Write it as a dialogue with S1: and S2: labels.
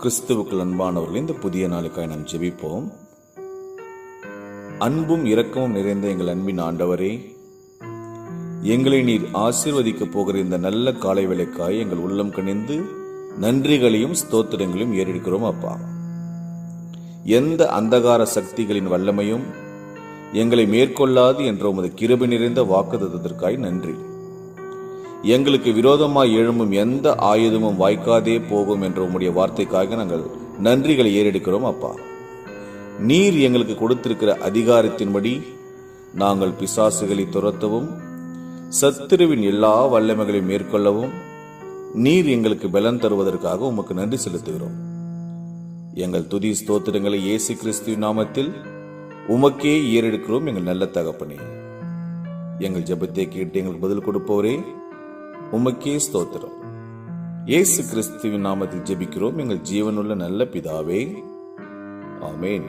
S1: கிறிஸ்துவுக்குள் அன்பானவர்கள், இந்த புதிய நாளுக்காய் நாம் ஜெபிப்போம். அன்பும் இரக்கமும் நிறைந்த எங்கள் அன்பின் ஆண்டவரே, எங்களை நீர் ஆசீர்வதிக்க போகிற இந்த நல்ல காலை வேளைக்காய் எங்கள் உள்ளம் கனிந்து நன்றிகளையும் ஸ்தோத்திரங்களையும் ஏறெடுக்கிறோம். அப்பா, எந்த அந்தகார சக்திகளின் வல்லமையும் எங்களை மேற்கொள்ளாது என்ற உமது கிருபை நிறைந்த வாக்குத்தத்தத்திற்காய் நன்றி. எங்களுக்கு விரோதமாய் எழும்பும் எந்த ஆயுதமும் வாய்க்காதே போகும் என்ற உம்முடைய வார்த்தைக்காக நாங்கள் நன்றிகளை ஏறெடுக்கிறோம். அப்பா, நீர் எங்களுக்கு கொடுத்திருக்கிற அதிகாரத்தின்படி நாங்கள் பிசாசுகளை துரத்தவும் சத்துருவின் எல்லா வல்லமைகளையும் மேற்கொள்ளவும் நீர் எங்களுக்கு பலன் தருவதற்காக உமக்கு நன்றி செலுத்துகிறோம். எங்கள் துதி ஸ்தோத்திரங்களை இயேசு கிறிஸ்துவின் நாமத்தில் உமக்கே ஏறெடுக்கிறோம். எங்கள் நல்ல தகப்பனே, எங்கள் ஜெபத்தை கேட்டு எங்களுக்கு பதில் கொடுப்பவரே, உமக்கே ஸ்தோத்திரம். இயேசு கிறிஸ்துவின் நாமத்தில் ஜெபிக்கிறோம் எங்கள் ஜீவனுள்ள நல்ல பிதாவே, ஆமேன்.